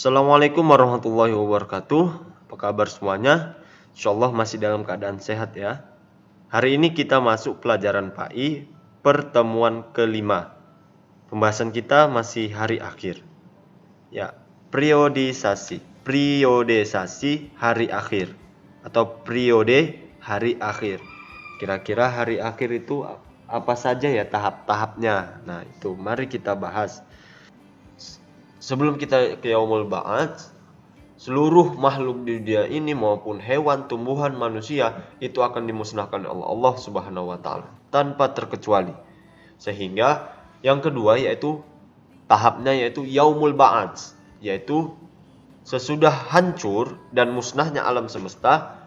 Assalamualaikum warahmatullahi wabarakatuh. Apa kabar semuanya? Insyaallah masih dalam keadaan sehat ya. Hari ini kita masuk pelajaran PAI pertemuan kelima. Pembahasan kita masih hari akhir. Ya, periodisasi hari akhir atau periode hari akhir. Kira-kira hari akhir itu apa saja ya tahap-tahapnya? Nah, itu mari kita bahas. Sebelum kita ke Yaumul Ba'ats, seluruh makhluk di dunia ini maupun hewan, tumbuhan, manusia itu akan dimusnahkan oleh Allah Subhanahu wa taala tanpa terkecuali. Sehingga yang kedua yaitu tahapnya yaitu Yaumul Ba'ats, yaitu sesudah hancur dan musnahnya alam semesta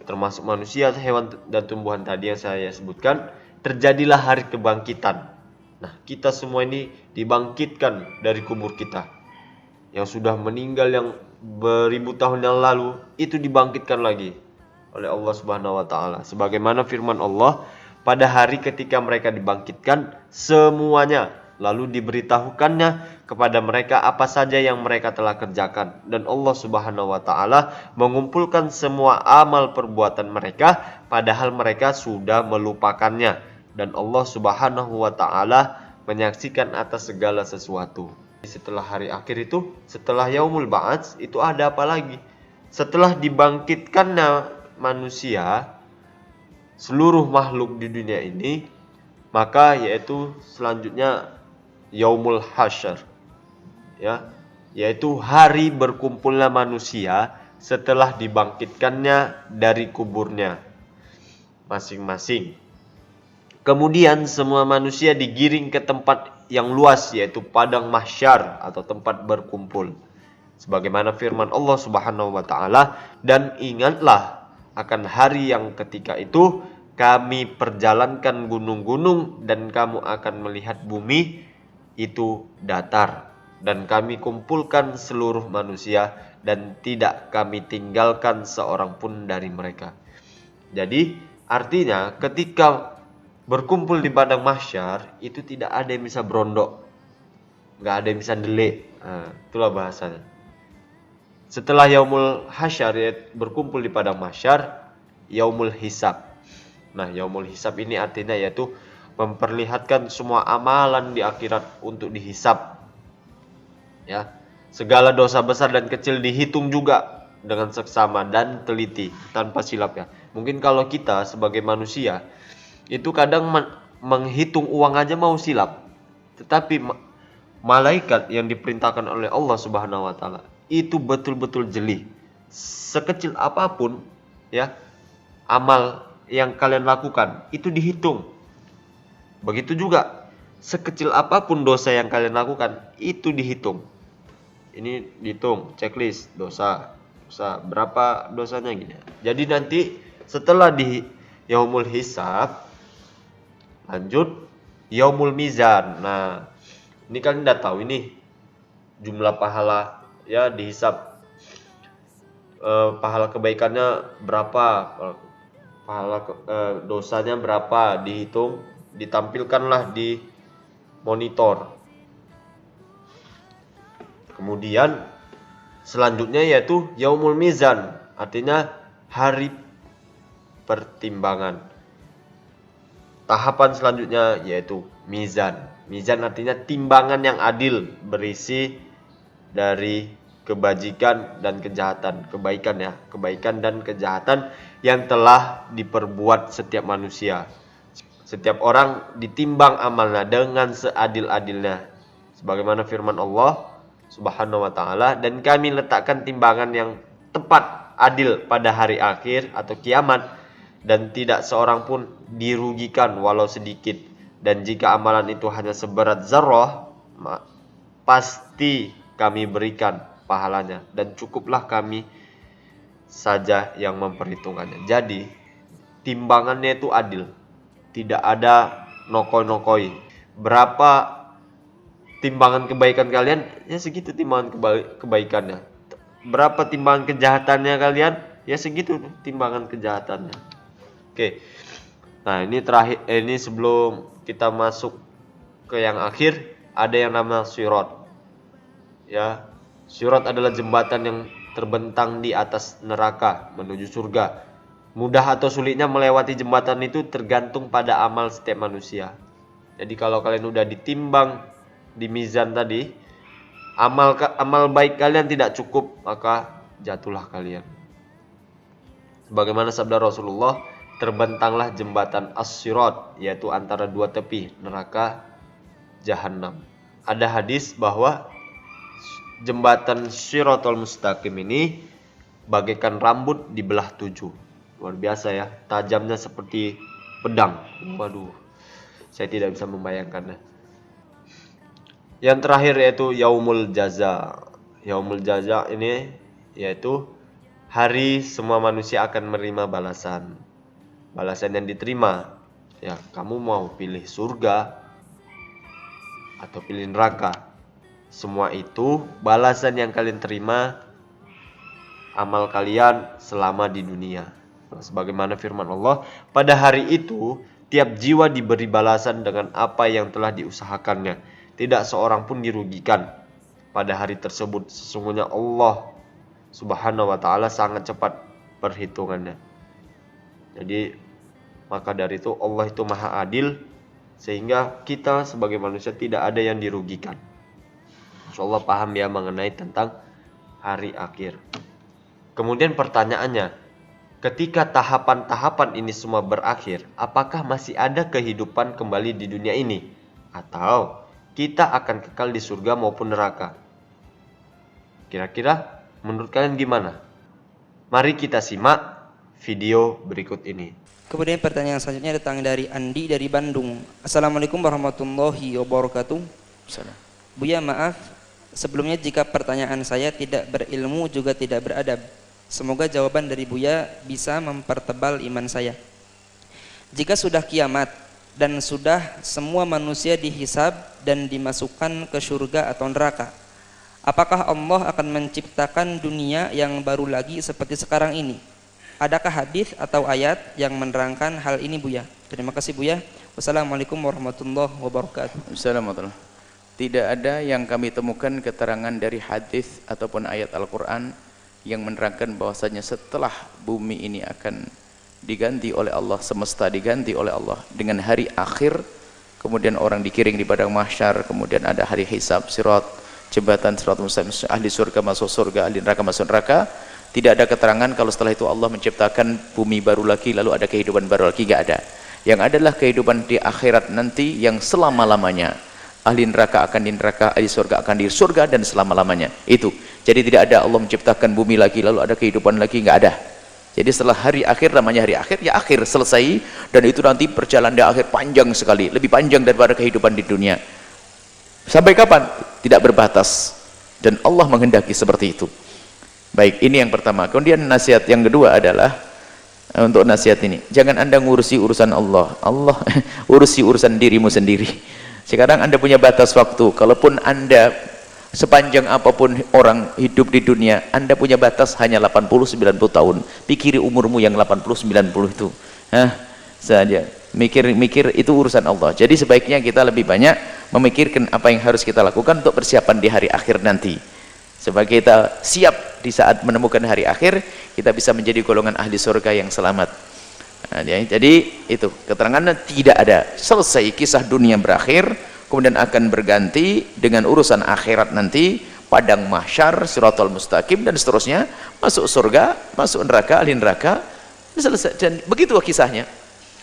termasuk manusia, hewan dan tumbuhan tadi yang saya sebutkan, terjadilah hari kebangkitan. Nah, kita semua ini dibangkitkan dari kubur kita. Yang sudah meninggal yang beribu tahun yang lalu itu dibangkitkan lagi oleh Allah Subhanahu wa taala. Sebagaimana firman Allah, pada hari ketika mereka dibangkitkan semuanya lalu diberitahukannya kepada mereka apa saja yang mereka telah kerjakan, dan Allah Subhanahu wa taala mengumpulkan semua amal perbuatan mereka padahal mereka sudah melupakannya, dan Allah Subhanahu wa taala menyaksikan atas segala sesuatu. Setelah hari akhir itu, setelah Yaumul Ba'ats itu ada apa lagi? Setelah dibangkitkannya manusia, seluruh makhluk di dunia ini, maka yaitu selanjutnya Yaumul Hasyr, ya, yaitu hari berkumpulnya manusia setelah dibangkitkannya dari kuburnya masing-masing. Kemudian semua manusia digiring ke tempat yang luas, yaitu padang mahsyar atau tempat berkumpul. Sebagaimana firman Allah Subhanahu wa taala, dan ingatlah akan hari yang ketika itu kami perjalankan gunung-gunung dan kamu akan melihat bumi itu datar, dan kami kumpulkan seluruh manusia dan tidak kami tinggalkan seorang pun dari mereka. Jadi artinya ketika berkumpul di padang mahsyar itu tidak ada yang bisa berondok, nggak ada yang bisa delik. Nah, itulah bahasanya. Setelah Yaumul Hasyar, berkumpul di padang mahsyar, Yaumul Hisab. Nah, Yaumul Hisab ini artinya yaitu memperlihatkan semua amalan di akhirat untuk dihisab. Ya, segala dosa besar dan kecil dihitung juga dengan seksama dan teliti tanpa silap ya. Mungkin kalau kita sebagai manusia itu kadang menghitung uang aja mau silap, tetapi malaikat yang diperintahkan oleh Allah Subhanahu wa taala itu betul-betul jeli. Sekecil apapun ya amal yang kalian lakukan itu dihitung. Begitu juga sekecil apapun dosa yang kalian lakukan itu dihitung. Ini dihitung checklist dosa berapa dosanya gini. Jadi nanti setelah di Yaumul Hisab, lanjut Yaumul Mizan. Nah, ini kalian udah tahu ini jumlah pahala ya dihisab, pahala kebaikannya berapa, pahala dosanya berapa, dihitung, ditampilkanlah di monitor. Kemudian selanjutnya yaitu Yaumul Mizan, artinya hari pertimbangan. Tahapan selanjutnya yaitu mizan. Mizan artinya timbangan yang adil, berisi dari kebajikan dan kejahatan, kebaikan dan kejahatan yang telah diperbuat setiap manusia. Setiap orang ditimbang amalnya dengan seadil-adilnya. Sebagaimana firman Allah Subhanahu wa taala, dan kami letakkan timbangan yang tepat adil pada hari akhir atau kiamat, dan tidak seorang pun dirugikan walau sedikit. Dan jika amalan itu hanya seberat zarrah, pasti kami berikan pahalanya, dan cukuplah kami saja yang memperhitungkannya. Jadi timbangannya itu adil, tidak ada nokoi-nokoi. Berapa timbangan kebaikan kalian, ya segitu timbangan kebaikannya. Berapa timbangan kejahatannya kalian, ya segitu timbangan kejahatannya. Oke. Nah, ini terakhir, ini sebelum kita masuk ke yang akhir, ada yang namanya sirat. Ya. Sirat adalah jembatan yang terbentang di atas neraka menuju surga. Mudah atau sulitnya melewati jembatan itu tergantung pada amal setiap manusia. Jadi kalau kalian udah ditimbang di mizan tadi, amal baik kalian tidak cukup, maka jatuhlah kalian. Sebagaimana sabda Rasulullah, terbentanglah jembatan as-sirat, yaitu antara dua tepi neraka jahanam. Ada hadis bahwa jembatan Shiratal Mustaqim ini bagaikan rambut dibelah 7. Luar biasa ya, tajamnya seperti pedang. Waduh, saya tidak bisa membayangkannya. Yang terakhir yaitu Yaumul Jaza. Yaumul Jaza ini yaitu hari semua manusia akan menerima balasan. Balasan yang diterima, ya kamu mau pilih surga atau pilih neraka. Semua itu balasan yang kalian terima amal kalian selama di dunia. Sebagaimana firman Allah, pada hari itu tiap jiwa diberi balasan dengan apa yang telah diusahakannya. Tidak seorang pun dirugikan pada hari tersebut. Sesungguhnya Allah Subhanahu wa ta'ala sangat cepat perhitungannya. Jadi maka dari itu Allah itu maha adil, sehingga kita sebagai manusia tidak ada yang dirugikan. Insyaallah paham ya mengenai tentang hari akhir. Kemudian pertanyaannya, ketika tahapan-tahapan ini semua berakhir, apakah masih ada kehidupan kembali di dunia ini? Atau kita akan kekal di surga maupun neraka? Kira-kira menurut kalian gimana? Mari kita simak video berikut ini. Kemudian pertanyaan selanjutnya datang dari Andi dari Bandung. Assalamualaikum warahmatullahi wabarakatuh. Salam. Buya, maaf sebelumnya jika pertanyaan saya tidak berilmu juga tidak beradab. Semoga jawaban dari Buya bisa mempertebal iman saya. Jika sudah kiamat dan sudah semua manusia dihisab dan dimasukkan ke surga atau neraka, apakah Allah akan menciptakan dunia yang baru lagi seperti sekarang ini? Adakah hadis atau ayat yang menerangkan hal ini, Buya? Terima kasih, Buya. Wassalamualaikum warahmatullahi wabarakatuh. Assalamualaikum. Tidak ada yang kami temukan keterangan dari hadis ataupun ayat Al-Quran yang menerangkan bahwasanya setelah bumi ini akan diganti oleh Allah, semesta diganti oleh Allah dengan hari akhir, kemudian orang dikiring di padang mahsyar, kemudian ada hari hisab, sirat, jembatan sirat mustaqim, ahli surga masuk surga, ahli neraka masuk neraka. Tidak ada keterangan kalau setelah itu Allah menciptakan bumi baru lagi, lalu ada kehidupan baru lagi. Tidak ada. Yang adalah kehidupan di akhirat nanti yang selama-lamanya. Ahli neraka akan di neraka, ahli surga akan di surga, dan selama-lamanya. Itu. Jadi tidak ada Allah menciptakan bumi lagi lalu ada kehidupan lagi, nggak ada. Jadi setelah hari akhir, namanya hari akhir, ya akhir, selesai, dan itu nanti perjalanan di akhir panjang sekali, lebih panjang daripada kehidupan di dunia. Sampai kapan? Tidak berbatas. Dan Allah menghendaki seperti itu. Baik, ini yang pertama. Kemudian nasihat yang kedua adalah untuk nasihat ini, jangan Anda ngurusi urusan Allah. Allah urusi urusan dirimu sendiri. Sekarang Anda punya batas waktu. Kalaupun Anda sepanjang apapun orang hidup di dunia, Anda punya batas hanya 80-90 tahun. Pikiri umurmu yang 80-90 itu. Saja. Mikir itu urusan Allah. Jadi sebaiknya kita lebih banyak memikirkan apa yang harus kita lakukan untuk persiapan di hari akhir nanti. Sebagai kita siap di saat menemukan hari akhir, kita bisa menjadi golongan ahli surga yang selamat. Nah, jadi itu keterangannya tidak ada. Selesai kisah dunia berakhir, kemudian akan berganti dengan urusan akhirat nanti, padang mahsyar, siratal mustaqim, dan seterusnya, masuk surga, masuk neraka, ahli neraka, selesai. Dan begitu kisahnya.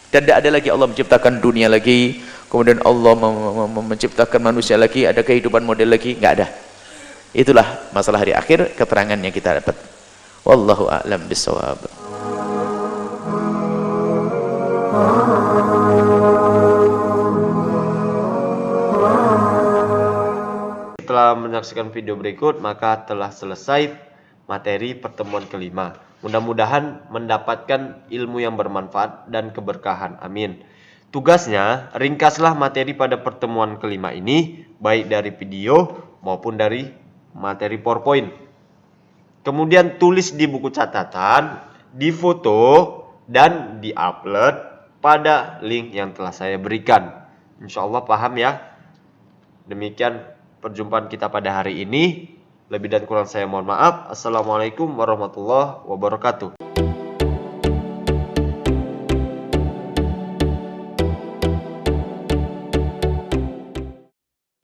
Dan tidak ada lagi Allah menciptakan dunia lagi, kemudian Allah menciptakan manusia lagi, ada kehidupan model lagi, nggak ada. Itulah masalah hari akhir, keterangan yang kita dapat. Wallahu a'lam bishawab. Setelah menyaksikan video berikut, maka telah selesai materi pertemuan kelima. Mudah-mudahan mendapatkan ilmu yang bermanfaat dan keberkahan. Amin. Tugasnya, ringkaslah materi pada pertemuan kelima ini, baik dari video maupun dari materi PowerPoint. Kemudian tulis di buku catatan, difoto, dan diupload pada link yang telah saya berikan. Insya Allah paham ya. Demikian perjumpaan kita pada hari ini. Lebih dan kurang saya mohon maaf. Assalamualaikum warahmatullahi wabarakatuh.